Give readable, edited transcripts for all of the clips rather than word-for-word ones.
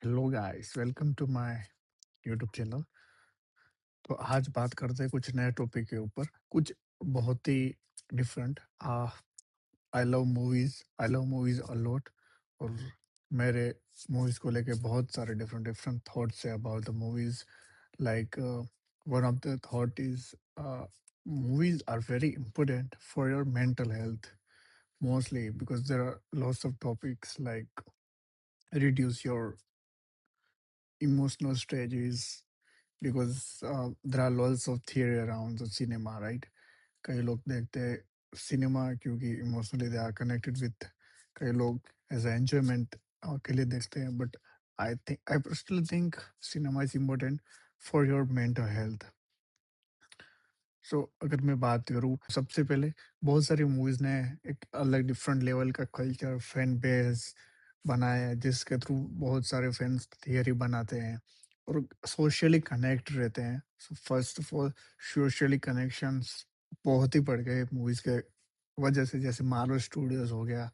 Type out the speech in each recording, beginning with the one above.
Hello guys, welcome to my YouTube channel. तो आज बात करते हैं कुछ नए टॉपिक के ऊपर, कुछ बहुत ही different. I love movies a lot. और मेरे मूवीज को लेके बहुत सारे डिफरेंट डिफरेंट थॉट्स है about the movies. Like one of the thought is movies are very important for your mental health, mostly because there are lots of topics like reduce your emotional stages, because there are lots of theory around the cinema, right? कई लोग देखते हैं cinema क्योंकि emotionally they are connected with, कई लोग as a enjoyment के लिए देखते हैं, but I personally think cinema is important for your mental health. So अगर मैं बात करूँ, सबसे पहले बहुत सारी मूवीज ने एक अलग डिफरेंट लेवल का कल्चर फैन बेस बनाया है, जिसके थ्रू बहुत सारे फैंस थियरी बनाते हैं और सोशली कनेक्ट रहते हैं। So first of all, socially connections बहुत ही बढ़ गए मूवीज के वजह से। जैसे मार्वल स्टूडियोज हो गया,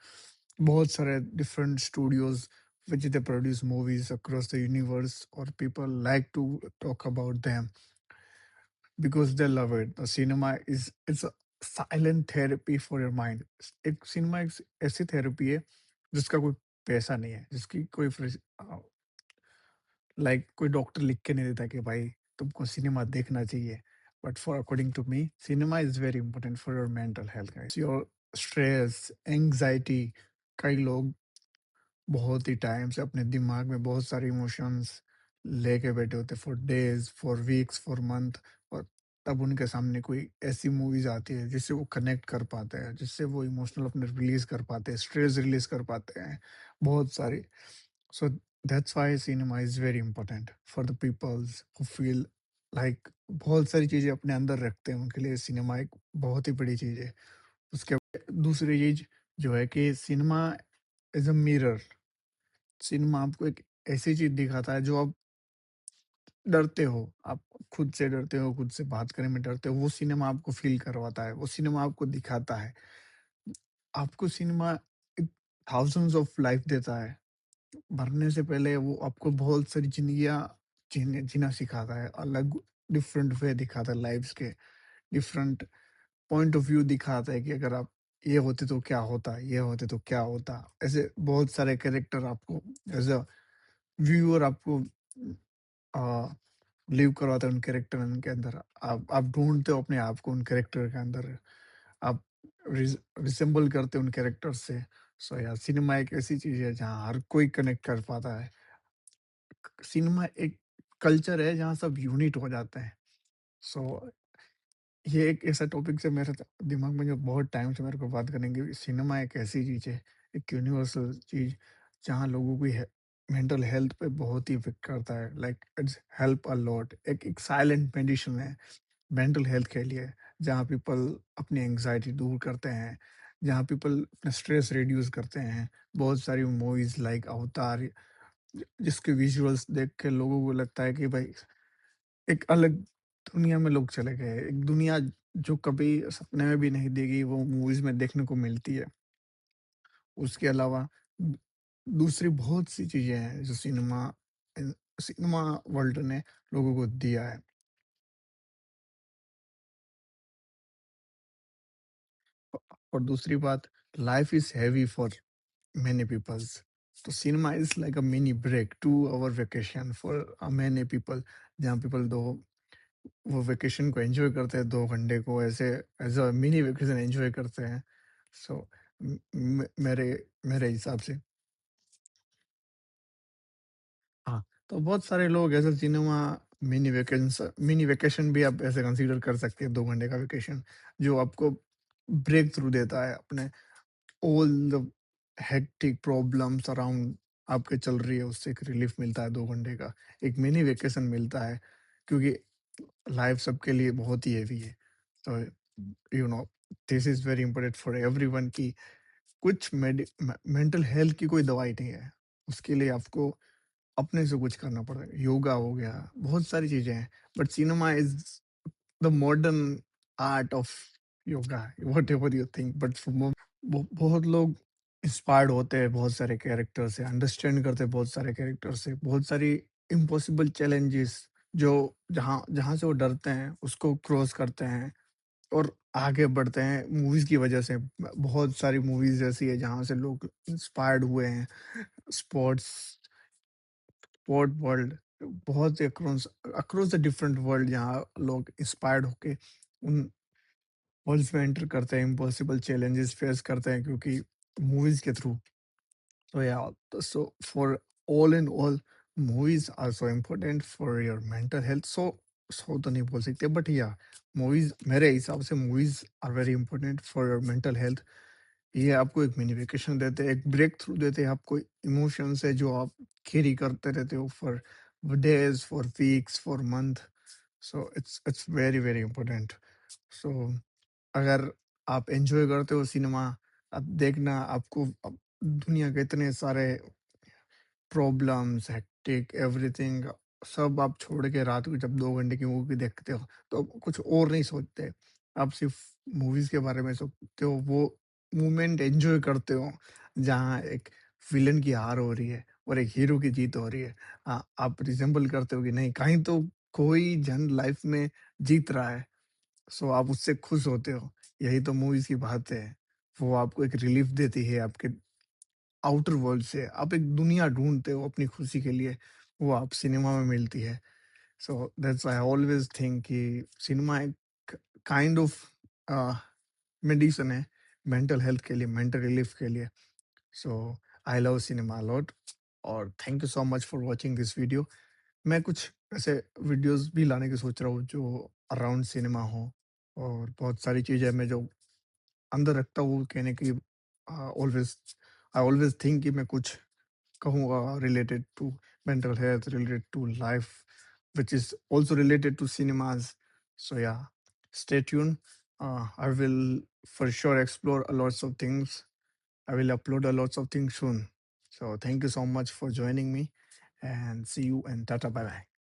बहुत सारे different studios which they produce movies across the universe, or people like to talk about them because they love it. The cinema is it's a silent therapy for your mind. एक cinema एक ऐसी therapy है जिसका कोई पैसा नहीं है, जिसकी कोई लाइक कोई डॉक्टर लिख के नहीं देता कि भाई तुमको सिनेमा देखना चाहिए। But for according to me, cinema is very important for your mental health, your stress, anxiety. कई लोग बहुत ही टाइम से अपने दिमाग में बहुत सारे इमोशंस लेके बैठे होते, for days, for weeks, for month. और तब उनके सामने कोई ऐसी मूवीज आती है जिससे वो कनेक्ट कर पाते हैं, जिससे वो इमोशनल अपने रिलीज कर पाते हैं, स्ट्रेस रिलीज कर पाते हैं, बहुत सारी। So that's why cinema is very important for the peoples who feel like बहुत सारी चीजें अपने अंदर रखते हैं, उनके लिए सिनेमा एक बहुत ही बड़ी चीज है। उसके दूसरी चीज जो है कि cinema is a mirror. Cinema आपको एक ऐसी चीज़ दिखाता है जो आप डरते हो, आप खुद से डरते हो, खुद से बात करने में डरते हो, वो सिनेमा आपको फ़ील करवाता है, वो सिनेमा आपको दिखाता है। आपको सिनेमा एक थाउज़ेंड्स ऑफ लाइफ़ देता है, मरने से पहले वो आपको बहुत सारी ज़िंदगियाँ जीने जीना सिखाता है, अलग डिफरेंट वे दिखाता है लाइफ़्स के, डिफरेंट पॉइंट ऑफ व्यू दिखाता है कि अगर आप ये होते तो क्या होता, ये होते तो क्या होता? ऐसे बहुत सारे कैरेक्टर आपको एज़ अ व्यूअर आपको लिव करवाता है उन कैरेक्टर के अंदर। आप ढूँढते हो अपने आप को उन कैरेक्टर के अंदर। आप रिसेंबल करते हो उन कैरेक्टर से। सो या सिनेमा एक ऐसी चीज़ है जहाँ हर कोई कनेक्ट कर पाता है। सिनेमा एक कल्चर है जहाँ सब यूनिट हो जाते हैं। सो ये एक ऐसा टॉपिक से मेरे दिमाग में जो बहुत टाइम से मेरे को बात करने की, सिनेमा एक ऐसी चीज़ है, एक यूनिवर्सल चीज़ जहाँ लोगों की मेंटल हेल्थ पे बहुत ही इफेक्ट करता है। Like it's help a lot. एक साइलेंट मेडिसिन है मेंटल हेल्थ के लिए, जहाँ पीपल अपनी एंग्जाइटी दूर करते हैं, जहाँ पीपल अपना स्ट्रेस रिड्यूस करते हैं। बहुत सारी मूवीज लाइक अवतार, जिसके विजुअल्स देख के लोगों को लगता है कि भाई एक अलग दुनिया में लोग चले गए। एक दुनिया जो कभी सपने में भी नहीं देखी, वो मूवीज़ में देखने को मिलती है। उसके अलावा दू दूसरी बहुत सी चीज़ें हैं जो सिनेमा वर्ल्ड ने लोगों को दिया है। औ और दूसरी बात, life is heavy for many peoples. तो cinema is like a mini break, 2 hour vacation for many people, जहाँ पीपल दो वो वेकेशन को एन्जॉय करते हैं, 2 घंटे को ऐसे as a mini vacation enjoy करते हैं। सो मेरे मेरे हिसाब से हाँ, तो बहुत सारे लोग ऐसे सिनेमा मिनी वेकेशन भी आप ऐसे कंसीडर कर सकते हैं, 2 घंटे का वेकेशन, जो आपको ब्रेक थ्रू देता है अपने all the hectic problems around आपके चल रही है, उससे एक रिलीफ मिलता है 2 घंटे का, एक मिनी वेकेशन मिलता है, क्योंकि लाइफ सबके लिए बहुत ही हेवी है। तो you know this is very important for everyone कि कुछ मेंटल हेल्थ की कोई दवाई नहीं है। उसके लिए आपको अपने से कुछ करना पड़ेगा। योगा हो गया, बहुत सारी चीज़ें हैं, but cinema is the modern art of yoga, whatever you think. But for बहुत लोग इंस्पायर्ड होते हैं बहुत सारे कैरेक्टर से, अंडरस्टैंड करते हैं बहुत सारे कैरेक्टर से, बहुत सारी इम्पॉसिबल चैलेंजेस जो जहाँ जहाँ से वो डरते हैं उसको क्रॉस करते हैं और आगे बढ़ते हैं मूवीज़ की वजह से। बहुत सारी मूवीज़ ऐसी है जहाँ से लोग इंस्पायर्ड हुए हैं। स्पोर्ट्स स्पोर्ट वर्ल्ड बहुत से across across the different world जहाँ लोग इंस्पायर्ड होके उन वर्ल्ड्स में एंटर करते हैं, इम्पॉसिबल चैलेंजेस फेस करते हैं क्योंकि मूवीज़ के through. So yeah, so for all in all, movies are so important for your mental health. So तो नहीं बोल सकते बट या मूवीज मेरे हिसाब से movies are very important for your mental health. ये आपको एक मिनी वेकेशन देते हैं, एक ब्रेक थ्रू देते हैं आपको इमोशन से जो आप कैरी करते रहते हो for days, for weeks, for month. So it's very very important. So अगर आप एन्जॉय करते हो सिनेमा, आप देखना आपको दुनिया के इतने सारे प्रॉब्लम्स, हेक्टिक, एवरीथिंग सब आप छोड़ के रात को जब 2 घंटे की मूवी देखते हो, तो आप कुछ और नहीं सोचते। आप सिर्फ़ मूवीज़ के बारे में सोचते हो, वो मोमेंट एन्जॉय करते हो, जहाँ एक विलेन की हार हो रही है और एक हीरो की जीत हो रही है। आप रिज़ेम्बल करते हो कि नहीं, कहीं तो कोई जन लाइफ़ में जीत रहा है। सो आप उससे खुश होते हो। यही तो मूवीज़ की बात है। वो आपको एक रिलीफ़ देती है आपके आउटर वर्ल्ड से। आप एक दुनिया ढूँढते हो अपनी खुशी के लिए, वो आप सिनेमा में मिलती है। So that's why I always think कि सिनेमा एक काइंड ऑफ अ, मेडिसिन है मेंटल हेल्थ के लिए, मेंटल रिलीफ़ के लिए। So I love cinema a lot और thank you so much for watching this video. मैं कुछ ऐसे वीडियोज़ भी लाने की सोच रहा हूँ जो अराउंड सिनेमा हो और बहुत सारी चीज़ें मैं जो अंदर रखता हूँ कहने की ऑलवेज़ आई ऑलवेज़ थिंक कि मैं कुछ कहूँगा related to mental health, related to life, which is also related to cinemas. So yeah, stay tuned. I will for sure explore a lots of things. I will upload a lots of things soon. So thank you so much for joining me and see you and tata bye bye.